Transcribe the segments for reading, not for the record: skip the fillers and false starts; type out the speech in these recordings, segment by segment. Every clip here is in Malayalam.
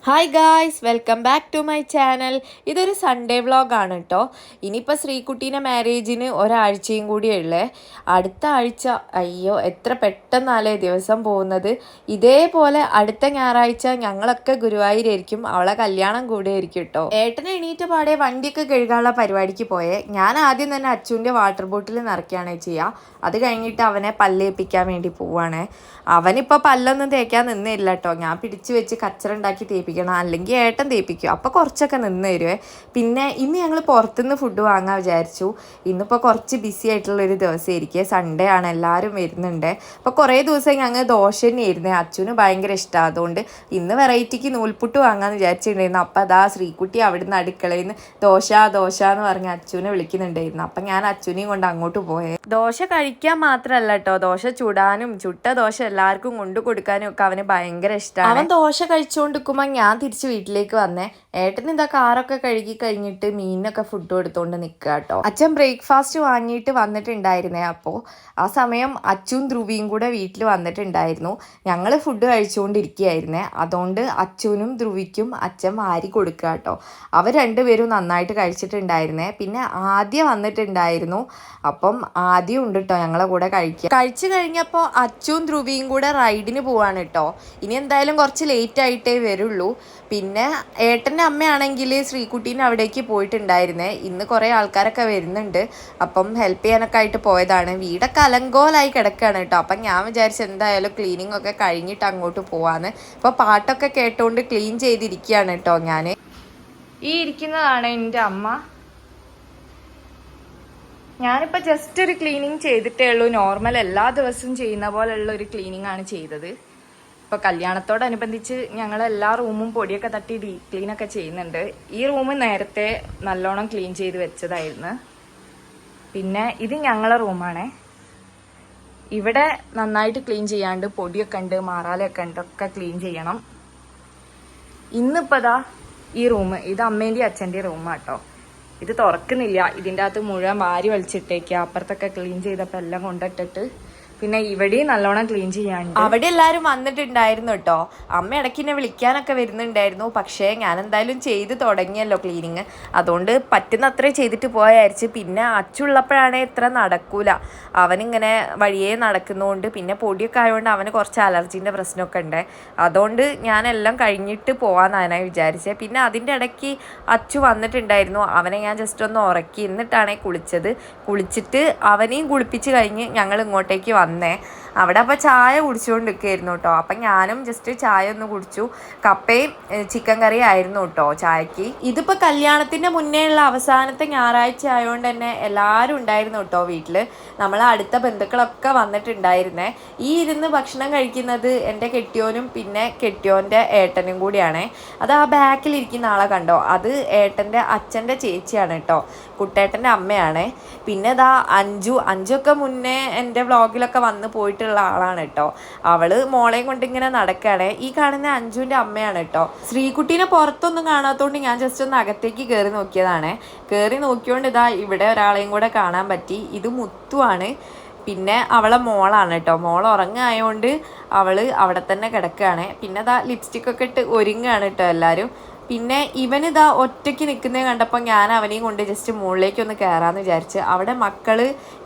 Hi guys, welcome back to my channel. ഇതൊരു സൺഡേ വ്ളോഗാണ് കേട്ടോ. ഇനിയിപ്പോൾ ശ്രീകുട്ടീനെ മാരേജിന് ഒരാഴ്ചയും കൂടിയേ ഉള്ളേ. അടുത്ത ആഴ്ച അയ്യോ എത്ര പെട്ടെന്നാലേ ദിവസം പോകുന്നത്. ഇതേപോലെ അടുത്ത ഞായറാഴ്ച ഞങ്ങളൊക്കെ ഗുരുവായൂരായിരിക്കും. അവളെ കല്യാണം കൂടിയായിരിക്കും കേട്ടോ. ഏട്ടനെ എണീറ്റ് പാടെ വണ്ടിയൊക്കെ കഴുകാനുള്ള പരിപാടിക്ക് പോയേ. ഞാൻ ആദ്യം തന്നെ അച്ചുവിൻ്റെ വാട്ടർ ബോട്ടിൽ നിറയ്ക്കുകയാണ് ചെയ്യുക. അത് കഴിഞ്ഞിട്ട് അവനെ പല്ലേപ്പിക്കാൻ വേണ്ടി പോവുകയാണ്. അവനിപ്പോൾ പല്ലൊന്നും തേക്കാൻ നിന്നില്ല കേട്ടോ. ഞാൻ പിടിച്ചു വെച്ച് കച്ചറ ഉണ്ടാക്കി തേപ്പിക്കണം, അല്ലെങ്കിൽ ഏട്ടൻ തേപ്പിക്കും. അപ്പോൾ കുറച്ചൊക്കെ നിന്ന് തരുവേ. പിന്നെ ഇന്ന് ഞങ്ങൾ പുറത്തുനിന്ന് ഫുഡ് വാങ്ങാൻ വിചാരിച്ചു. ഇന്നിപ്പോൾ കുറച്ച് ബിസി ആയിട്ടുള്ളൊരു ദിവസമായിരിക്കും, സൺഡേ ആണ്, എല്ലാവരും വരുന്നുണ്ട്. അപ്പോൾ കുറേ ദിവസം ഞങ്ങൾ ദോശ തന്നെയായിരുന്നു. അച്ഛന് ഭയങ്കര ഇഷ്ടമാണ്. അതുകൊണ്ട് ഇന്ന് വെറൈറ്റിക്ക് നൂൽപുട്ട് വാങ്ങാമെന്ന് വിചാരിച്ചിട്ടുണ്ടായിരുന്നു. അപ്പോൾ അതാ ശ്രീകുട്ടി അവിടുന്ന് അടുക്കളയിൽ നിന്ന് ദോശ ദോശ എന്ന് പറഞ്ഞ് അച്ഛനെ വിളിക്കുന്നുണ്ടായിരുന്നു. അപ്പം ഞാൻ അച്ഛനെയും കൊണ്ട് അങ്ങോട്ട് പോയത്. ദോശ കഴിക്കാൻ മാത്രമല്ല കേട്ടോ, ദോശ ചുടാനും ചുട്ട ദോശ എല്ലാവർക്കും കൊണ്ടു കൊടുക്കാനും ഒക്കെ അവന് ഭയങ്കര ഇഷ്ടമാണ്. അവൻ ദോശ കഴിച്ചുകൊണ്ടിരിക്കുമ്പോൾ ഞാൻ തിരിച്ച് വീട്ടിലേക്ക് വന്നേ. ഏട്ടൻ ഇതാ കാറൊക്കെ കഴുകി കഴിഞ്ഞിട്ട് മീനൊക്കെ ഫുഡ് കൊടുത്തോണ്ട് നിൽക്കുക കേട്ടോ. അച്ഛൻ ബ്രേക്ക്ഫാസ്റ്റ് വാങ്ങിയിട്ട് വന്നിട്ടുണ്ടായിരുന്നേ. അപ്പോൾ ആ സമയം അച്ചും ധ്രുവിയും കൂടെ വീട്ടിൽ വന്നിട്ടുണ്ടായിരുന്നു. ഞങ്ങൾ ഫുഡ് കഴിച്ചുകൊണ്ടിരിക്കുകയായിരുന്നേ. അതുകൊണ്ട് അച്ചുവിനും ധ്രുവിക്കും അച്ഛൻ വാരി കൊടുക്കുക കേട്ടോ. അവർ രണ്ടുപേരും നന്നായിട്ട് കഴിച്ചിട്ടുണ്ടായിരുന്നേ. പിന്നെ ആദ്യം വന്നിട്ടുണ്ടായിരുന്നു. അപ്പം ആദ്യം ഉണ്ട് കേട്ടോ ഞങ്ങളെ കൂടെ കഴിച്ചു കഴിഞ്ഞപ്പോൾ അച്ചും ധ്രുവിയും കൂടെ റൈഡിന് പോവാണ് കേട്ടോ. ഇനി എന്തായാലും കുറച്ച് ലേറ്റ് ആയിട്ടേ വരുള്ളൂ. പിന്നെ ഏട്ടൻ്റെ അമ്മയാണെങ്കിൽ ശ്രീകുട്ടീനെ അവിടേക്ക് പോയിട്ടുണ്ടായിരുന്നേ. ഇന്ന് കുറേ ആൾക്കാരൊക്കെ വരുന്നുണ്ട്. അപ്പം ഹെൽപ്പ് ചെയ്യാനൊക്കെ ആയിട്ട് പോയതാണ്. വീടൊക്കെ അലങ്കോലായി കിടക്കുകയാണ് കേട്ടോ. അപ്പം ഞാൻ വിചാരിച്ചു എന്തായാലും ക്ലീനിങ് ഒക്കെ കഴിഞ്ഞിട്ട് അങ്ങോട്ട് പോവാന്ന്. അപ്പോൾ പാട്ടൊക്കെ കേട്ടുകൊണ്ട് ക്ലീൻ ചെയ്തിരിക്കുകയാണ് കേട്ടോ ഞാൻ. ഈ ഇരിക്കുന്നതാണ് എൻ്റെ അമ്മ. ഞാനിപ്പോൾ ജസ്റ്റ് ഒരു ക്ലീനിങ് ചെയ്തിട്ടേ ഉള്ളൂ. നോർമൽ എല്ലാ ദിവസവും ചെയ്യുന്ന പോലെയുള്ള ഒരു ക്ലീനിങ് ആണ് ചെയ്തത്. ഇപ്പോൾ കല്യാണത്തോടനുബന്ധിച്ച് ഞങ്ങൾ എല്ലാ റൂമും പൊടിയൊക്കെ തട്ടി ഡീപ് ക്ലീനൊക്കെ ചെയ്യുന്നുണ്ട്. ഈ റൂം നേരത്തെ നല്ലോണം ക്ലീൻ ചെയ്ത് വെച്ചതായിരുന്നു. പിന്നെ ഇത് ഞങ്ങളെ റൂമാണേ. ഇവിടെ നന്നായിട്ട് ക്ലീൻ ചെയ്യാണ്ട് പൊടിയൊക്കെ ഉണ്ട്, മാറാലൊക്കെ ഉണ്ട്, ഒക്കെ ക്ലീൻ ചെയ്യണം. ഇന്നിപ്പോൾ ദാ ഈ റൂം, ഇത് അമ്മേൻ്റെയും അച്ഛൻ്റെയും റൂമാട്ടോ. ഇത് തുറക്കുന്നില്ല. ഇതിൻ്റെ അകത്ത് മുഴുവൻ വാരി വലിച്ചിട്ടേക്കുക. അപ്പുറത്തൊക്കെ ക്ലീൻ ചെയ്തപ്പോൾ എല്ലാം കൊണ്ടിട്ടിട്ട് പിന്നെ ഇവിടെയും നല്ലോണം ക്ലീൻ ചെയ്യാണ്ട്. അവിടെ എല്ലാവരും വന്നിട്ടുണ്ടായിരുന്നു കേട്ടോ. അമ്മ ഇടയ്ക്ക് എന്നെ വിളിക്കാനൊക്കെ വരുന്നുണ്ടായിരുന്നു. പക്ഷേ ഞാൻ എന്തായാലും ചെയ്ത് തുടങ്ങിയല്ലോ ക്ലീനിങ്. അതുകൊണ്ട് പറ്റുന്ന അത്രേ ചെയ്തിട്ട് പോയായിരിച്ചു. പിന്നെ അച്ചുള്ളപ്പോഴാണേ ഇത്ര നടക്കൂല. അവനിങ്ങനെ വഴിയേ നടക്കുന്നതുകൊണ്ട് പിന്നെ പൊടിയൊക്കെ ആയതുകൊണ്ട് അവന് കുറച്ച് അലർജീൻ്റെ പ്രശ്നമൊക്കെ ഉണ്ട്. അതുകൊണ്ട് ഞാനെല്ലാം കഴിഞ്ഞിട്ട് പോകാമെന്നാണ് വിചാരിച്ചത്. പിന്നെ അതിൻ്റെ ഇടയ്ക്ക് അച്ചു വന്നിട്ടുണ്ടായിരുന്നു. അവനെ ഞാൻ ജസ്റ്റ് ഒന്ന് ഉറക്കി എന്നിട്ടാണ് കുളിച്ചിട്ട് അവനെയും കുളിപ്പിച്ച് കഴിഞ്ഞ് ഞങ്ങൾ ഇങ്ങോട്ടേക്ക് വന്നേ. അവിടെ അപ്പോൾ ചായ കുടിച്ചുകൊണ്ട് നിൽക്കുകയായിരുന്നു കേട്ടോ. അപ്പം ഞാനും ജസ്റ്റ് ചായ ഒന്ന് കുടിച്ചു. കപ്പയും ചിക്കൻ കറി ആയിരുന്നു കേട്ടോ ചായക്ക്. ഇതിപ്പോൾ കല്യാണത്തിൻ്റെ മുന്നേ ഉള്ള അവസാനത്തെ ഞായറാഴ്ച ആയതുകൊണ്ട് തന്നെ എല്ലാവരും ഉണ്ടായിരുന്നു കേട്ടോ വീട്ടിൽ. നമ്മളെ അടുത്ത ബന്ധുക്കളൊക്കെ വന്നിട്ടുണ്ടായിരുന്നേ. ഈ ഇരുന്ന് ഭക്ഷണം കഴിക്കുന്നത് എൻ്റെ കെട്ടിയോനും പിന്നെ കെട്ടിയോൻ്റെ ഏട്ടനും കൂടിയാണ്. അത് ആ ബാക്കിലിരിക്കുന്ന ആളെ കണ്ടോ, അത് ഏട്ടൻ്റെ അച്ഛൻ്റെ ചേച്ചിയാണ് കേട്ടോ, കുട്ടേട്ടൻ്റെ അമ്മയാണ്. പിന്നെ ഇതാ അഞ്ചൊക്കെ മുന്നേ എൻ്റെ വ്ളോഗിലൊക്കെ വന്ന് പോയിട്ടുള്ള ആളാണ് കേട്ടോ. അവള് മോളെയും കൊണ്ട് ഇങ്ങനെ നടക്കുകയാണ്. ഈ കാണുന്ന അഞ്ജുവിൻ്റെ അമ്മയാണ് കേട്ടോ. ശ്രീകുട്ടീനെ പുറത്തൊന്നും കാണാത്തതുകൊണ്ട് ഞാൻ ജസ്റ്റ് ഒന്ന് അകത്തേക്ക് കയറി നോക്കിയതാണ്. കയറി നോക്കിയോണ്ട് ഇതാ ഇവിടെ ഒരാളെയും കൂടെ കാണാൻ പറ്റി. ഇത് മുത്തുവാണ്. പിന്നെ അവളെ മോളാണ് കേട്ടോ. മോൾ ഉറങ്ങായതുകൊണ്ട് അവൾ അവിടെ തന്നെ കിടക്കുകയാണ്. പിന്നെ ഇതാ ലിപ്സ്റ്റിക്കൊക്കെ ഇട്ട് ഒരുങ്ങുകയാണ് കേട്ടോ എല്ലാവരും. പിന്നെ ഇവനിതാ ഒറ്റയ്ക്ക് നിൽക്കുന്നത് കണ്ടപ്പോൾ ഞാൻ അവനെയും കൊണ്ട് ജസ്റ്റ് മുകളിലേക്ക് ഒന്ന് കയറാമെന്ന് വിചാരിച്ച്. അവിടെ മക്കൾ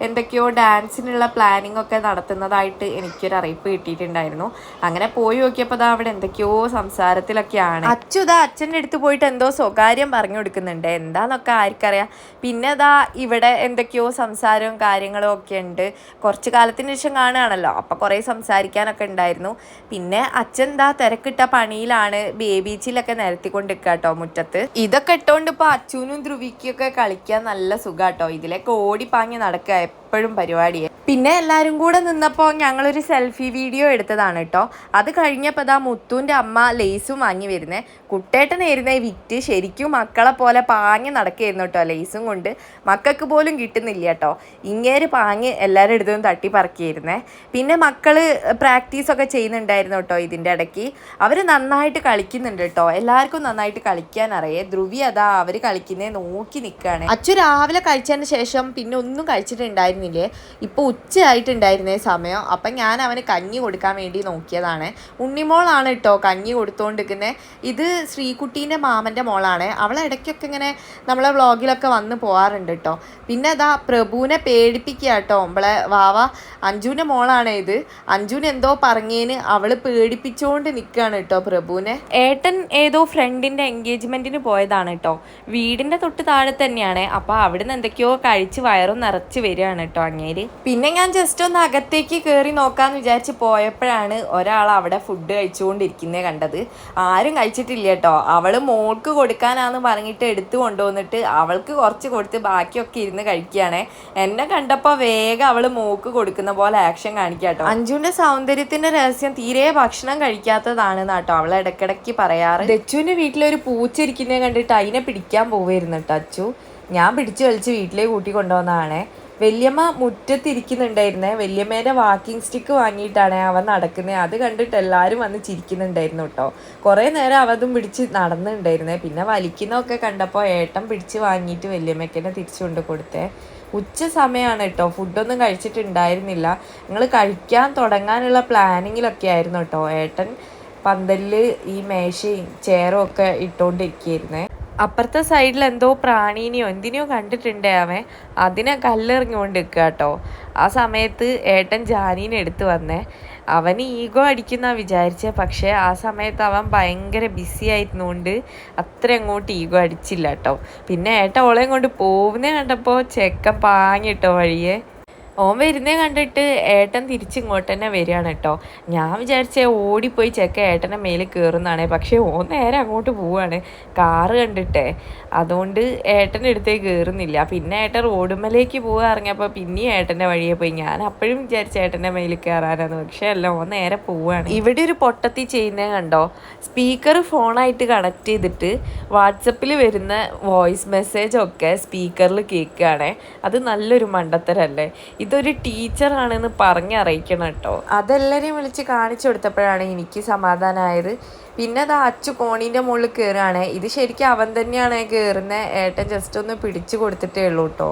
എന്തൊക്കെയോ ഡാൻസിനുള്ള പ്ലാനിങ് ഒക്കെ നടത്തുന്നതായിട്ട് എനിക്കൊരു അറിയിപ്പ് കിട്ടിയിട്ടുണ്ടായിരുന്നു. അങ്ങനെ പോയി നോക്കിയപ്പോൾ ഇതാ അവിടെ എന്തൊക്കെയോ സംസാരത്തിലൊക്കെയാണ്. അച്ഛൻ്റെ അടുത്ത് പോയിട്ട് എന്തോ സ്വകാര്യം പറഞ്ഞു കൊടുക്കുന്നുണ്ട്. എന്താണെന്നൊക്കെ ആർക്കറിയാം. പിന്നെ ഇതാ ഇവിടെ എന്തൊക്കെയോ സംസാരവും കാര്യങ്ങളും ഒക്കെ ഉണ്ട്. കുറച്ച് കാലത്തിന് ശേഷം കാണുകയാണല്ലോ, അപ്പോൾ കുറേ സംസാരിക്കാനൊക്കെ ഉണ്ടായിരുന്നു. പിന്നെ അച്ഛൻ എന്താ തിരക്കിട്ട പണിയിലാണ്. ബേബീച്ചിലൊക്കെ നിരത്തിക്കൊണ്ട് കേട്ടോ മുറ്റത്ത്. ഇതൊക്കെ ഇട്ടോണ്ട് ഇപ്പൊ അച്ഛനും ധ്രുവിക്കൊക്കെ കളിക്കാൻ നല്ല സുഖാട്ടോ. ഇതിലേക്ക് ഓടിപ്പാഞ്ഞ് നടക്കുക എപ്പോഴും പരിപാടിയെ. പിന്നെ എല്ലാവരും കൂടെ നിന്നപ്പോൾ ഞങ്ങളൊരു സെൽഫി വീഡിയോ എടുത്തതാണ് കേട്ടോ. അത് കഴിഞ്ഞപ്പോൾ ഇതാ മുത്തുവിൻ്റെ അമ്മ ലേസും വാങ്ങി വരുന്നേ. കുട്ടേട്ടനായിരുന്നേ വിറ്റ്. ശരിക്കും മക്കളെ പോലെ പാഞ്ഞ് നടക്കുകയായിരുന്നു കേട്ടോ ലേസും കൊണ്ട്. മക്കൾക്ക് പോലും കിട്ടുന്നില്ല കേട്ടോ. ഇങ്ങേര് പാഞ്ഞ് എല്ലാവരും എടുത്തും തട്ടിപ്പറക്കിയിരുന്നേ. പിന്നെ മക്കള് പ്രാക്ടീസൊക്കെ ചെയ്യുന്നുണ്ടായിരുന്നു കേട്ടോ. ഇതിൻ്റെ ഇടയ്ക്ക് അവർ നന്നായിട്ട് കളിക്കുന്നുണ്ട് കേട്ടോ. എല്ലാവർക്കും നന്നായിട്ട് കളിക്കാൻ അറിയേ. ധ്രുവി അതാ അവർ കളിക്കുന്നേ നോക്കി നിൽക്കുകയാണ്. അച്ചു രാവിലെ കഴിച്ചതിന് ശേഷം പിന്നെ ഒന്നും കഴിച്ചിട്ടുണ്ടായിരുന്നില്ലേ. ഇപ്പോൾ ഉച്ചയായിട്ടുണ്ടായിരുന്നേ സമയം. അപ്പം ഞാൻ അവന് കഞ്ഞി കൊടുക്കാൻ വേണ്ടി നോക്കിയതാണ്. ഉണ്ണിമോളാണ് കേട്ടോ കഞ്ഞി കൊടുത്തുകൊണ്ടിരിക്കുന്നത്. ഇത് ശ്രീകുട്ടീൻ്റെ മാമൻ്റെ മോളാണ്. അവളെ ഇടയ്ക്കൊക്കെ ഇങ്ങനെ നമ്മളെ വ്ളോഗിലൊക്കെ വന്ന് പോകാറുണ്ട് കേട്ടോ. പിന്നെ അതാ പ്രഭുവിനെ പേടിപ്പിക്കുക കേട്ടോ. നമ്മളെ വാവ അഞ്ജുവിൻ്റെ മോളാണ് ഇത്. അഞ്ജുവിന് എന്തോ പറഞ്ഞേന് അവൾ പേടിപ്പിച്ചുകൊണ്ട് നിൽക്കുകയാണ് കേട്ടോ പ്രഭുവിനെ. ഏട്ടൻ ഏതോ ഫ്രണ്ടിൻ്റെ എൻഗേജ്മെൻറ്റിന് പോയതാണ് കേട്ടോ. വീടിൻ്റെ തൊട്ട് താഴെ തന്നെയാണ്. അപ്പോൾ അവിടുന്ന് എന്തൊക്കെയോ കഴിച്ച് വയറും നിറച്ച് വരികയാണ് കേട്ടോ അങ്ങേര്. പിന്നെ ഞാൻ ജസ്റ്റ് ഒന്ന് അകത്തേക്ക് കയറി നോക്കാമെന്ന് വിചാരിച്ച് പോയപ്പോഴാണ് ഒരാൾ അവിടെ ഫുഡ് കഴിച്ചുകൊണ്ടിരിക്കുന്നത് കണ്ടത്. ആരും കഴിച്ചിട്ടില്ല കേട്ടോ. അവൾ മോൾക്ക് കൊടുക്കാനാന്ന് പറഞ്ഞിട്ട് എടുത്തു കൊണ്ടുവന്നിട്ട് അവൾക്ക് കുറച്ച് കൊടുത്ത് ബാക്കിയൊക്കെ ഇരുന്ന് കഴിക്കുകയാണ്. എന്നെ കണ്ടപ്പോൾ വേഗം അവൾ മോൾക്ക് കൊടുക്കുന്ന പോലെ ആക്ഷൻ കാണിക്കുക കേട്ടോ. അഞ്ജുവിൻ്റെ സൗന്ദര്യത്തിൻ്റെ രഹസ്യം തീരെ ഭക്ഷണം കഴിക്കാത്തതാണ് കേട്ടോ അവൾ ഇടയ്ക്കിടയ്ക്ക് പറയാറ്. ദച്ചുവിൻ്റെ വീട്ടിലൊരു പൂച്ച ഇരിക്കുന്നത് കണ്ടിട്ട് അതിനെ പിടിക്കാൻ പോവായിരുന്നു കേട്ടോ അച്ചു. ഞാൻ പിടിച്ചു വലിച്ച് വീട്ടിലേക്ക് കൂട്ടി കൊണ്ടുവന്നതാണ്. വല്യമ്മ മുറ്റത്തിരിക്കുന്നുണ്ടായിരുന്നേ. വല്യമ്മേൻ്റെ വാക്കിംഗ് സ്റ്റിക്ക് വാങ്ങിയിട്ടാണ് അവൻ നടക്കുന്നത്. അത് കണ്ടിട്ട് എല്ലാവരും വന്ന് ചിരിക്കുന്നുണ്ടായിരുന്നു കേട്ടോ. കുറേ നേരം അവതും പിടിച്ച് നടന്നുണ്ടായിരുന്നേ. പിന്നെ വലിക്കുന്നതൊക്കെ കണ്ടപ്പോൾ ഏട്ടൻ പിടിച്ച് വാങ്ങിയിട്ട് വല്യമ്മയ്ക്കെന്നെ തിരിച്ചു കൊണ്ട് കൊടുത്തേ. ഉച്ച സമയമാണ് കേട്ടോ. ഫുഡൊന്നും കഴിച്ചിട്ടുണ്ടായിരുന്നില്ല. ഞങ്ങൾ കഴിക്കാൻ തുടങ്ങാനുള്ള പ്ലാനിങ്ങിലൊക്കെ ആയിരുന്നു കേട്ടോ. ഏട്ടൻ പന്തലിൽ ഈ മേശയും ചെയറും ഒക്കെ ഇട്ടുകൊണ്ടിരിക്കുകയായിരുന്നേ. അപ്പുറത്തെ സൈഡിൽ എന്തോ പ്രാണീനെയോ എന്തിനെയോ കണ്ടിട്ടുണ്ടേ അവൻ. അതിനെ കല്ലെറിഞ്ഞുകൊണ്ട് നിൽക്കുക കേട്ടോ. ആ സമയത്ത് ഏട്ടൻ ജാനീനെ എടുത്ത് വന്നേ. അവന് ഈഗോ അടിക്കുന്ന വിചാരിച്ചേ. പക്ഷേ ആ സമയത്ത് അവൻ ഭയങ്കര ബിസി ആയിരുന്നുകൊണ്ട് അത്ര അങ്ങോട്ട് ഈഗോ അടിച്ചില്ല കേട്ടോ. പിന്നെ ഏട്ടൻ ഓളെയും കൊണ്ട് പോകുന്നേ കണ്ടപ്പോൾ ചെക്കൻ പാങ്ങിട്ടോ വഴിയെ. ഓൻ വരുന്നേ കണ്ടിട്ട് ഏട്ടൻ തിരിച്ചിങ്ങോട്ട് തന്നെ വരികയാണ് കേട്ടോ. ഞാൻ വിചാരിച്ചേ ഓടിപ്പോയി ചെക്ക ഏട്ടൻ്റെ മേലിൽ കയറുന്നതാണ്. പക്ഷേ ഓൻ നേരെ അങ്ങോട്ട് പോവുകയാണ് കാറ് കണ്ടിട്ടേ. അതുകൊണ്ട് ഏട്ടൻ്റെ അടുത്തേക്ക് കയറുന്നില്ല. പിന്നെ ഏട്ടൻ റോഡുമ്മലേക്ക് പോകാൻ ഇറങ്ങിയപ്പോൾ പിന്നെയും ഏട്ടൻ്റെ വഴിയെ പോയി. ഞാൻ അപ്പോഴും വിചാരിച്ച ഏട്ടൻ്റെ മേലിൽ കയറാനാണ്. പക്ഷേ അല്ല, ഓൻ നേരെ പോവുകയാണ്. ഇവിടെ ഒരു പൊട്ടത്തി ചെയ്യുന്നത് കണ്ടോ. സ്പീക്കർ ഫോണായിട്ട് കണക്ട് ചെയ്തിട്ട് വാട്സപ്പിൽ വരുന്ന വോയിസ് മെസ്സേജൊക്കെ സ്പീക്കറിൽ കേൾക്കുകയാണ്. അത് നല്ലൊരു മണ്ടത്തരല്ലേ. ഇതൊരു ടീച്ചറാണെന്ന് പറഞ്ഞറിയിക്കണം കേട്ടോ. അതെല്ലാവരെയും വിളിച്ച് കാണിച്ചു കൊടുത്തപ്പോഴാണ് എനിക്ക് സമാധാനമായത്. പിന്നെ അത് അച്ചു കോണീൻ്റെ മുകളിൽ കയറുകയാണ്. ഇത് ശരിക്കും അവൻ തന്നെയാണ് കയറുന്നത്. ഏട്ടൻ ജസ്റ്റ് ഒന്ന് പിടിച്ചു കൊടുത്തിട്ടേ ഉള്ളൂ കേട്ടോ.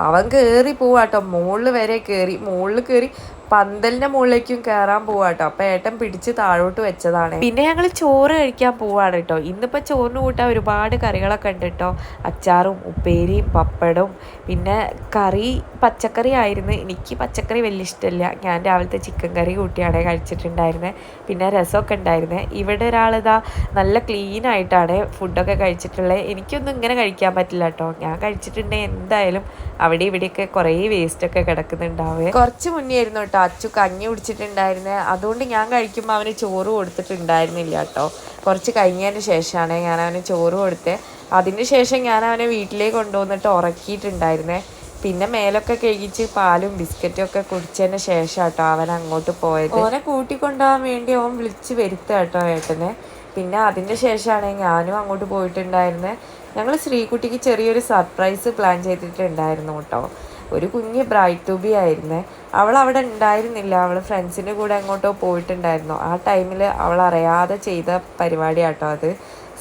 അവൻ കയറി പോവാട്ടോ. മുകളിൽ വരെ കയറി. മുകളിൽ കയറി പന്തലിൻ്റെ മുകളിലേക്കും കയറാൻ പോവാട്ടോ. അപ്പം ഏട്ടൻ പിടിച്ച് താഴോട്ട് വെച്ചതാണ്. പിന്നെ ഞങ്ങൾ ചോറ് കഴിക്കാൻ പോവാണ് കേട്ടോ. ഇന്നിപ്പോൾ ചോറിന് കൂട്ടാൻ ഒരുപാട് കറികളൊക്കെ ഉണ്ട് കേട്ടോ. അച്ചാറും ഉപ്പേരിയും പപ്പടവും പിന്നെ കറി പച്ചക്കറി ആയിരുന്നു. എനിക്ക് പച്ചക്കറി വലിയ ഇഷ്ടമില്ല. ഞാൻ രാവിലത്തെ ചിക്കൻ കറി കൂട്ടിയാണ് കഴിച്ചിട്ടുണ്ടായിരുന്നത്. പിന്നെ രസമൊക്കെ ഉണ്ടായിരുന്നത്. ഇവിടെ ഒരാളിതാ നല്ല ക്ലീനായിട്ടാണ് ഫുഡൊക്കെ കഴിച്ചിട്ടുള്ളത്. എനിക്കൊന്നും ഇങ്ങനെ കഴിക്കാൻ പറ്റില്ല കേട്ടോ. ഞാൻ കഴിച്ചിട്ടുണ്ടെങ്കിൽ എന്തായാലും അവിടെ ഇവിടെയൊക്കെ കുറേ വേസ്റ്റൊക്കെ കിടക്കുന്നുണ്ടാവുക. കുറച്ച് മുന്നേ ആയിരുന്നു കേട്ടോ അച്ചു കഞ്ഞി കുടിച്ചിട്ടുണ്ടായിരുന്നത്. അതുകൊണ്ട് ഞാൻ കഴിക്കുമ്പോൾ അവന് ചോറ് കൊടുത്തിട്ടുണ്ടായിരുന്നില്ല കേട്ടോ. കുറച്ച് കഴിഞ്ഞതിന് ശേഷമാണ് ഞാൻ അവന് ചോറ് കൊടുത്തത്. അതിന് ശേഷം ഞാൻ അവനെ വീട്ടിലേക്ക് കൊണ്ടുവന്നിട്ട് ഉറക്കിയിട്ടുണ്ടായിരുന്നേ. പിന്നെ മേലൊക്കെ കഴിച്ച് പാലും ബിസ്ക്കറ്റും ഒക്കെ കുടിച്ചതിന് ശേഷം കേട്ടോ അവൻ അങ്ങോട്ട് പോയത്. ഓനെ കൂട്ടിക്കൊണ്ടുപോകാൻ വേണ്ടി അവൻ വിളിച്ച് വരുത്തുക കേട്ടോ ഏട്ടനെ. പിന്നെ അതിൻ്റെ ശേഷമാണ് ഞാനും അങ്ങോട്ട് പോയിട്ടുണ്ടായിരുന്നത്. ഞങ്ങൾ ശ്രീകുട്ടിക്ക് ചെറിയൊരു സർപ്രൈസ് പ്ലാൻ ചെയ്തിട്ടുണ്ടായിരുന്നു കേട്ടോ. ഒരു കുഞ്ഞ് ബ്രൈറ്റ് ടു ബി ആയിരുന്നേ. അവൾ അവിടെ ഉണ്ടായിരുന്നില്ല. അവൾ ഫ്രണ്ട്സിൻ്റെ കൂടെ എങ്ങോട്ടോ പോയിട്ടുണ്ടായിരുന്നു. ആ ടൈമിൽ അവൾ അറിയാതെ ചെയ്ത പരിപാടിയാട്ടോ അത്.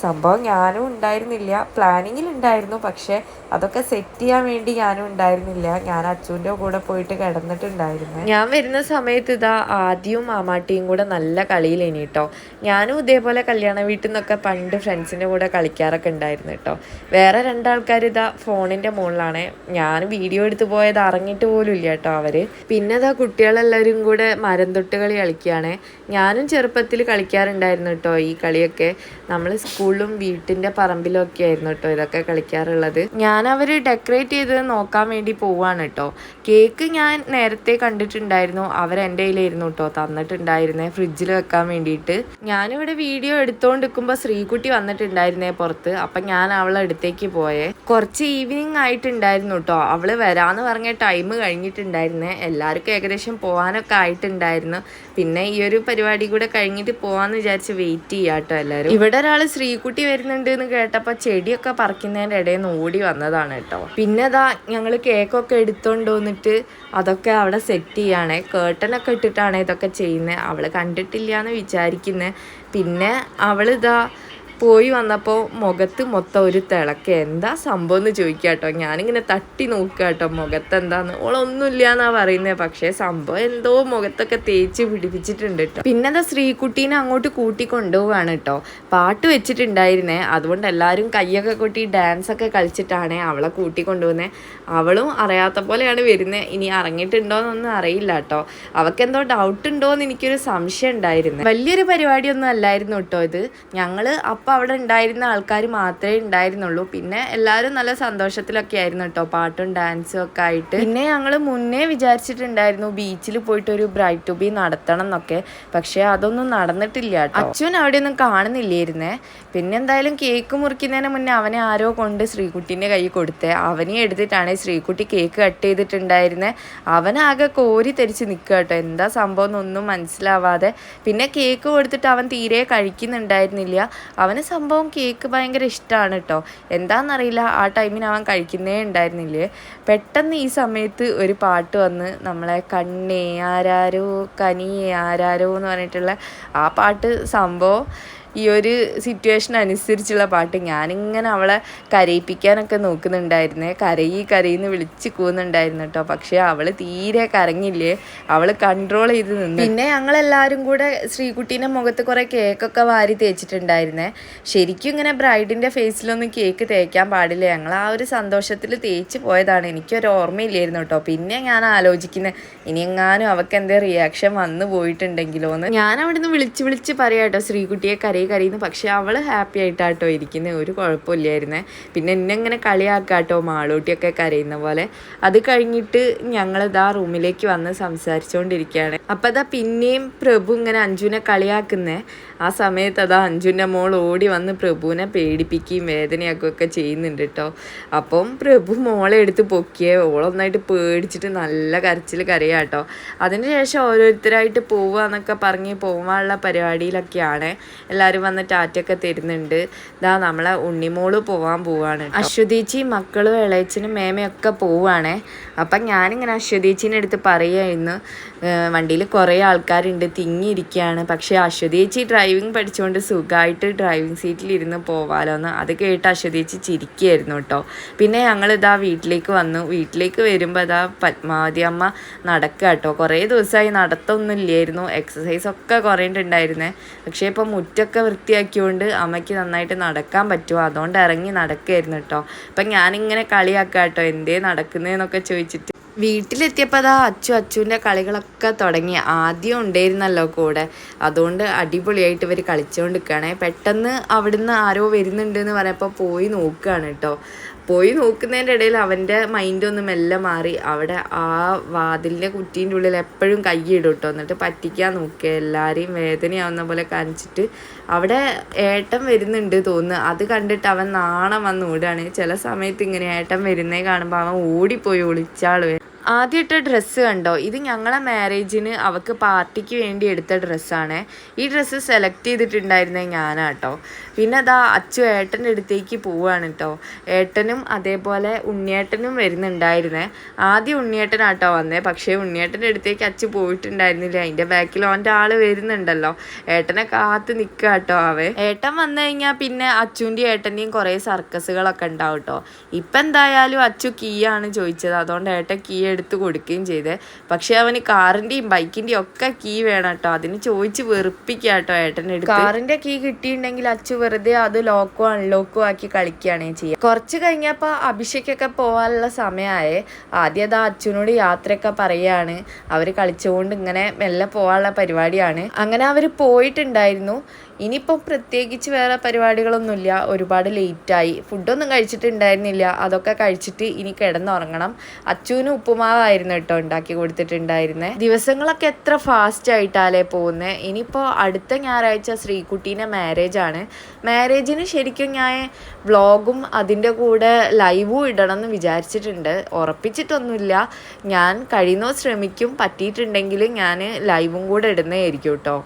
സംഭവം ഞാനും ഉണ്ടായിരുന്നില്ല. പ്ലാനിങ്ങിലുണ്ടായിരുന്നു. പക്ഷേ അതൊക്കെ സെറ്റ് ചെയ്യാൻ വേണ്ടി ഞാനും ഉണ്ടായിരുന്നില്ല. ഞാൻ അച്ചുവിൻ്റെ കൂടെ പോയിട്ട് കിടന്നിട്ടുണ്ടായിരുന്നു. ഞാൻ വരുന്ന സമയത്ത് ഇതാ ആദ്യവും മാമാട്ടിയും കൂടെ നല്ല കളിയിലേനി കേട്ടോ. ഞാനും ഇതേപോലെ കല്യാണ വീട്ടിൽ നിന്നൊക്കെ പണ്ട് ഫ്രണ്ട്സിൻ്റെ കൂടെ കളിക്കാറൊക്കെ ഉണ്ടായിരുന്നു കേട്ടോ. വേറെ രണ്ടാൾക്കാർ ഇതാ ഫോണിൻ്റെ മുകളിലാണ്. ഞാൻ വീഡിയോ എടുത്ത് പോയത് അറിഞ്ഞിട്ട് പോലും ഇല്ല കേട്ടോ അവർ. പിന്നെ ഇതാ കുട്ടികളെല്ലാവരും കൂടെ മരം തൊട്ട് കളി കളിക്കുകയാണ്. ഞാനും ചെറുപ്പത്തിൽ കളിക്കാറുണ്ടായിരുന്നു കേട്ടോ ഈ കളിയൊക്കെ. നമ്മൾ സ്കൂളിലും വീട്ടിൻ്റെ പറമ്പിലും ഒക്കെ ആയിരുന്നു കേട്ടോ ഇതൊക്കെ കളിക്കാറുള്ളത്. ഞാൻ അവർ ഡെക്കറേറ്റ് ചെയ്ത് നോക്കാൻ വേണ്ടി പോവാണ് കേട്ടോ. കേക്ക് ഞാൻ നേരത്തെ കണ്ടിട്ടുണ്ടായിരുന്നു. അവരെൻ്റെ കയ്യിലായിരുന്നു കേട്ടോ തന്നിട്ടുണ്ടായിരുന്നേ ഫ്രിഡ്ജിൽ വെക്കാൻ വേണ്ടിയിട്ട്. ഞാനിവിടെ വീഡിയോ എടുത്തുകൊണ്ടിരിക്കുമ്പോൾ ശ്രീകുട്ടി വന്നിട്ടുണ്ടായിരുന്നേ പുറത്ത്. അപ്പം ഞാൻ അവളെ അടുത്തേക്ക് പോയേ. കുറച്ച് ഈവനിങ് ആയിട്ടുണ്ടായിരുന്നു കേട്ടോ. അവൾ വരാമെന്ന് പറഞ്ഞ ടൈം കഴിഞ്ഞിട്ടുണ്ടായിരുന്നേ. എല്ലാവർക്കും ഏകദേശം പോകാനൊക്കെ ആയിട്ടുണ്ടായിരുന്നു. പിന്നെ ഈ ഒരു പരിപാടി കൂടെ കഴിഞ്ഞിട്ട് പോകാമെന്ന് വിചാരിച്ച് വെയിറ്റ് ചെയ്യാം കേട്ടോ എല്ലാവരും. ഇവിടെ ഒരാൾ ശ്രീകുട്ടി വരുന്നുണ്ട് എന്ന് കേട്ടപ്പോൾ ചെടിയൊക്കെ പറിക്കുന്നതിൻ്റെ ഇടയിൽ നിന്ന് ഓടി വന്നതാണ് കേട്ടോ. പിന്നെ അതാ ഞങ്ങൾ കേക്കൊക്കെ എടുത്തോണ്ട് വന്നിട്ട് അതൊക്കെ അവിടെ സെറ്റ് ചെയ്യാണ്. കേട്ടനൊക്കെ ഇട്ടിട്ടാണ് ഇതൊക്കെ ചെയ്യുന്നത്. അവൾ കണ്ടിട്ടില്ല എന്ന് വിചാരിക്കുന്നത്. പിന്നെ അവളിതാ പോയി വന്നപ്പോൾ മുഖത്ത് മൊത്തം ഒരു തിളക്ക. എന്താ സംഭവം എന്ന് ചോദിക്കുക കേട്ടോ. ഞാനിങ്ങനെ തട്ടി നോക്കുക കേട്ടോ മുഖത്ത് എന്താന്ന്. ഓളൊന്നുമില്ല എന്നാണ് പറയുന്നത്. പക്ഷേ സംഭവം എന്തോ മുഖത്തൊക്കെ തേച്ച് പിടിപ്പിച്ചിട്ടുണ്ട് കേട്ടോ. പിന്നെ എന്താ ശ്രീകുട്ടീനെ അങ്ങോട്ട് കൂട്ടി കൊണ്ടുപോവാണ് കേട്ടോ. പാട്ട് വെച്ചിട്ടുണ്ടായിരുന്നേ, അതുകൊണ്ട് എല്ലാവരും കയ്യൊക്കെ കൊട്ടി ഡാൻസൊക്കെ കളിച്ചിട്ടാണ് അവളെ കൂട്ടി കൊണ്ടുപോകുന്നത്. അവളും അറിയാത്ത പോലെയാണ് വരുന്നത്. ഇനി ഇറങ്ങിയിട്ടുണ്ടോയെന്നൊന്നും അറിയില്ല കേട്ടോ. അവൾക്കെന്തോ ഡൗട്ട് ഉണ്ടോയെന്ന് എനിക്കൊരു സംശയം ഉണ്ടായിരുന്നു. വലിയൊരു പരിപാടിയൊന്നും അല്ലായിരുന്നു കേട്ടോ ഇത്. ഞങ്ങൾ അപ്പം അവിടെ ഉണ്ടായിരുന്ന ആൾക്കാർ മാത്രമേ ഉണ്ടായിരുന്നുള്ളൂ. പിന്നെ എല്ലാവരും നല്ല സന്തോഷത്തിലൊക്കെ ആയിരുന്നു കേട്ടോ, പാട്ടും ഡാൻസും ഒക്കെ ആയിട്ട്. പിന്നെ ഞങ്ങൾ മുന്നേ വിചാരിച്ചിട്ടുണ്ടായിരുന്നു ബീച്ചിൽ പോയിട്ട് ഒരു ബ്രൈറ്റ് ടു ബി നടത്തണം എന്നൊക്കെ. പക്ഷേ അതൊന്നും നടന്നിട്ടില്ല കേട്ടോ. അച്ഛൻ അവിടെ ഒന്നും കാണുന്നില്ലായിരുന്നേ. പിന്നെ എന്തായാലും കേക്ക് മുറിക്കുന്നതിന് മുന്നേ അവനെ ആരോ കൊണ്ട് ശ്രീകുട്ടീൻ്റെ കൈ കൊടുത്തേ. അവനെ എടുത്തിട്ടാണ് ശ്രീകുട്ടി കേക്ക് കട്ട് ചെയ്തിട്ടുണ്ടായിരുന്നത്. അവനാകെ കോരി തെരിച്ച് നിൽക്കുക കേട്ടോ. എന്താ സംഭവം എന്നൊന്നും മനസ്സിലാവാതെ. പിന്നെ കേക്ക് കൊടുത്തിട്ട് അവൻ തീരെ കഴിക്കുന്നുണ്ടായിരുന്നില്ല. അവന് സംഭവം കേക്ക് ഭയങ്കര ഇഷ്ടമാണ് കേട്ടോ. എന്താണെന്നറിയില്ല, ആ ടൈമിന് അവൻ കഴിക്കുന്നേ ഉണ്ടായിരുന്നില്ലേ. പെട്ടെന്ന് ഈ സമയത്ത് ഒരു പാട്ട് വന്ന് നമ്മളെ കണ്ണേ ആരാരോ കനിയേ ആരാരോ എന്ന് പറഞ്ഞിട്ടുള്ള ആ പാട്ട് സംഭവം ഈ ഒരു സിറ്റുവേഷൻ അനുസരിച്ചുള്ള പാട്ട്. ഞാനിങ്ങനെ അവളെ കരയിപ്പിക്കാനൊക്കെ നോക്കുന്നുണ്ടായിരുന്നേ. കരയിന്ന് വിളിച്ച് കൂന്നുണ്ടായിരുന്നു കേട്ടോ. പക്ഷേ അവൾ തീരെ കരങ്ങില്ലേ. അവൾ കൺട്രോൾ ചെയ്ത് നിന്ന്. പിന്നെ ഞങ്ങളെല്ലാവരും കൂടെ ശ്രീകുട്ടീൻ്റെ മുഖത്ത് കുറേ കേക്കൊക്കെ വാരി തേച്ചിട്ടുണ്ടായിരുന്നേ. ശരിക്കും ഇങ്ങനെ ബ്രൈഡിൻ്റെ ഫേസിലൊന്നും കേക്ക് തേക്കാൻ പാടില്ല. ഞങ്ങൾ ആ ഒരു സന്തോഷത്തിൽ തേച്ച് പോയതാണ്. എനിക്കൊരു ഓർമ്മയില്ലായിരുന്നു കേട്ടോ. പിന്നെ ഞാൻ ആലോചിക്കുന്നത് ഇനി എങ്ങാനും അവൾക്ക് എന്തേ റിയാക്ഷൻ വന്നു പോയിട്ടുണ്ടെങ്കിലോ എന്ന്. ഞാൻ അവിടെ നിന്ന് വിളിച്ച് പറയാം കേട്ടോ ശ്രീകുട്ടിയെ കരയുന്നു. പക്ഷെ അവൾ ഹാപ്പി ആയിട്ടാട്ടോ ഇരിക്കുന്നത്, ഒരു കുഴപ്പമില്ലായിരുന്നേ. പിന്നെ എന്നെ ഇങ്ങനെ കളിയാക്കാട്ടോ മാളൂട്ടിയൊക്കെ കരയുന്ന പോലെ. അത് കഴിഞ്ഞിട്ട് ഞങ്ങളിതാ റൂമിലേക്ക് വന്ന് സംസാരിച്ചുകൊണ്ടിരിക്കുകയാണ്. അപ്പം അതാ പിന്നെയും പ്രഭു ഇങ്ങനെ അഞ്ജുവിനെ കളിയാക്കുന്നേ. ആ സമയത്ത് അതാ അഞ്ജുവിൻ്റെ മോൾ ഓടി വന്ന് പ്രഭുവിനെ പേടിപ്പിക്കുകയും വേദനയാക്കുകയൊക്കെ ചെയ്യുന്നുണ്ട് കേട്ടോ. അപ്പം പ്രഭു മോളെ എടുത്ത് പൊക്കിയേ. ഓളൊന്നായിട്ട് പേടിച്ചിട്ട് നല്ല കരച്ചിൽ കരയാട്ടോ. അതിന് ശേഷം ഓരോരുത്തരായിട്ട് പോവുക എന്നൊക്കെ പറഞ്ഞ് പോകാനുള്ള പരിപാടിയിലൊക്കെയാണ്. എല്ലാവരും വന്ന് ടാറ്റൊക്കെ തരുന്നുണ്ട്. ഇതാ നമ്മളെ ഉണ്ണിമോള് പോവാൻ പോവാണ്. അശ്വതീച്ചി മക്കളും ഇളയച്ചനും മേമയൊക്കെ പോവാണേ. അപ്പം ഞാനിങ്ങനെ അശ്വതീച്ചിൻ്റെ അടുത്ത് പറയുമായിരുന്നു, വണ്ടിയിൽ കുറേ ആൾക്കാരുണ്ട്, തിങ്ങിയിരിക്കുകയാണ്. പക്ഷേ അശ്വതീച്ചി ഡ്രൈവിംഗ് പഠിച്ചുകൊണ്ട് സുഖമായിട്ട് ഡ്രൈവിംഗ് സീറ്റിലിരുന്ന് പോവാലോ എന്ന്. അത് കേട്ട് അശ്വതീച്ചി ചിരിക്കുകയായിരുന്നു കേട്ടോ. പിന്നെ ഞങ്ങളിതാ വീട്ടിലേക്ക് വന്നു. വീട്ടിലേക്ക് വരുമ്പോൾ ഇതാ പത്മാവതി അമ്മ നടക്കുക കേട്ടോ. കുറേ ദിവസമായി നടത്തൊന്നും ഇല്ലായിരുന്നു. എക്സസൈസൊക്കെ കുറേണ്ടുണ്ടായിരുന്നേ. പക്ഷേ ഇപ്പോൾ മുറ്റൊക്കെ വൃത്തിയാക്കിയോണ്ട് അമ്മയ്ക്ക് നന്നായിട്ട് നടക്കാൻ പറ്റുമോ, അതുകൊണ്ട് ഇറങ്ങി നടക്കുകയായിരുന്നു കേട്ടോ. അപ്പം ഞാനിങ്ങനെ കളിയാക്കാം കേട്ടോ, എന്തേ നടക്കുന്നതെന്നൊക്കെ ചോദിച്ചിട്ട്. വീട്ടിലെത്തിയപ്പോൾ അതാ അച്ചുവിൻ്റെ കളികളൊക്കെ തുടങ്ങി. ആദ്യം ഉണ്ടായിരുന്നല്ലോ കൂടെ, അതുകൊണ്ട് അടിപൊളിയായിട്ട് ഇവർ കളിച്ചുകൊണ്ടിരിക്കുകയാണ്. പെട്ടെന്ന് അവിടുന്ന് ആരോ വരുന്നുണ്ട് എന്ന് പറഞ്ഞപ്പോൾ പോയി നോക്കുകയാണ് കേട്ടോ. പോയി നോക്കുന്നതിൻ്റെ ഇടയിൽ അവൻ്റെ മൈൻഡൊന്ന് മെല്ലെ മാറി. അവിടെ ആ വാതിലിൻ്റെ കുറ്റീൻ്റെ ഉള്ളിൽ എപ്പോഴും കൈയിടും കേട്ടോ. എന്നിട്ട് പറ്റിക്കാൻ നോക്കുക, എല്ലാവരെയും വേദനയാവുന്ന പോലെ കാണിച്ചിട്ട്. അവിടെ ഏട്ടൻ വരുന്നുണ്ട് തോന്നുന്നു. അത് കണ്ടിട്ട് അവൻ നാണം വന്ന് ഓടുകയാണ്. ചില സമയത്ത് ഇങ്ങനെ ഏട്ടൻ വരുന്നേ കാണുമ്പോൾ അവൻ ഓടിപ്പോയി ഒളിച്ചാൾ. ആദ്യമായിട്ട് ഡ്രസ്സ് കണ്ടോ, ഇത് ഞങ്ങളെ മാരേജിന് അവൾക്ക് പാർട്ടിക്ക് വേണ്ടി എടുത്ത ഡ്രസ്സാണ്. ഈ ഡ്രസ്സ് സെലക്ട് ചെയ്തിട്ടുണ്ടായിരുന്നത് ഞാനാട്ടോ. പിന്നെ അതാ അച്ചു ഏട്ടൻ്റെ അടുത്തേക്ക് പോവുകയാണ് കേട്ടോ. ഏട്ടനും അതേപോലെ ഉണ്ണിയേട്ടനും വരുന്നുണ്ടായിരുന്നേ. ആദ്യം ഉണ്ണിയേട്ടനാട്ടോ വന്നേ. പക്ഷേ ഉണ്ണിയേട്ടൻ്റെ അടുത്തേക്ക് അച്ചു പോയിട്ടുണ്ടായിരുന്നില്ല. അതിൻ്റെ ബാക്കിൽ അവൻ്റെ ആൾ വരുന്നുണ്ടല്ലോ. ഏട്ടനെ കാത്ത് നിൽക്കുക കേട്ടോ. ഏട്ടൻ വന്നു കഴിഞ്ഞാൽ പിന്നെ അച്ചുവിൻ്റെയും ഏട്ടൻ്റെയും കുറേ സർക്കസുകളൊക്കെ ഉണ്ടാവും കേട്ടോ. ഇപ്പം എന്തായാലും അച്ചു കീ ആണ് ചോദിച്ചത്, അതുകൊണ്ട് ഏട്ടൻ കീ എടുത്ത് കൊടുക്കുകയും ചെയ്തേ. പക്ഷെ അവന് കാറിൻ്റെയും ബൈക്കിൻ്റെയും ഒക്കെ കീ വേണം കേട്ടോ. അതിന് ചോദിച്ച് വെറുപ്പിക്കുക കേട്ടോ ഏട്ടൻ്റെ അടുത്ത്. കാറിൻ്റെ കീ കിട്ടിയിട്ടുണ്ടെങ്കിൽ അച്ചു വെറുതെ അത് ലോക്കോ അൺലോക്കോ ആക്കി കളിക്കുകയാണ് ചെയ്യുക. കുറച്ച് കഴിഞ്ഞപ്പോൾ അഭിഷേകൊക്കെ പോകാനുള്ള സമയമായേ. ആദ്യം അതാ അച്ഛനോട് യാത്രയൊക്കെ പറയുകയാണ്. അവർ കളിച്ചുകൊണ്ട് ഇങ്ങനെ മെല്ലെ പോകാനുള്ള പരിപാടിയാണ്. അങ്ങനെ അവർ പോയിട്ടുണ്ടായിരുന്നു. ഇനിയിപ്പോൾ പ്രത്യേകിച്ച് വേറെ പരിപാടികളൊന്നുമില്ല. ഒരുപാട് ലേറ്റായി. ഫുഡൊന്നും കഴിച്ചിട്ടുണ്ടായിരുന്നില്ല. അതൊക്കെ കഴിച്ചിട്ട് ഇനി കിടന്നുറങ്ങണം. അച്ചുവിന് ഉപ്പുമാവായിരുന്നു കേട്ടോ ഉണ്ടാക്കി കൊടുത്തിട്ടുണ്ടായിരുന്നേ. ദിവസങ്ങളൊക്കെ എത്ര ഫാസ്റ്റ് ആയിട്ടാലേ പോകുന്നത്. ഇനിയിപ്പോൾ അടുത്ത ഞായറാഴ്ച ശ്രീകുട്ടീൻ്റെ മാരേജാണ്. മാരേജിന് ശരിക്കും ഞാൻ വ്ളോഗും അതിൻ്റെ കൂടെ ലൈവും ഇടണം എന്ന് വിചാരിച്ചിട്ടുണ്ട്. ഉറപ്പിച്ചിട്ടൊന്നുമില്ല. ഞാൻ കഴിയുന്നോ ശ്രമിക്കും. പറ്റിയിട്ടുണ്ടെങ്കിൽ ഞാൻ ലൈവും കൂടെ ഇടുന്നതായിരിക്കും കേട്ടോ.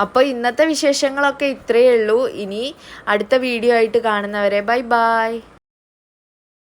അപ്പോൾ ഇന്നത്തെ വിശേഷങ്ങളൊക്കെ ഇത്രയേ ഉള്ളൂ. ഇനി അടുത്ത വീഡിയോ ആയിട്ട് കാണുന്നവരെ ബൈ ബൈ.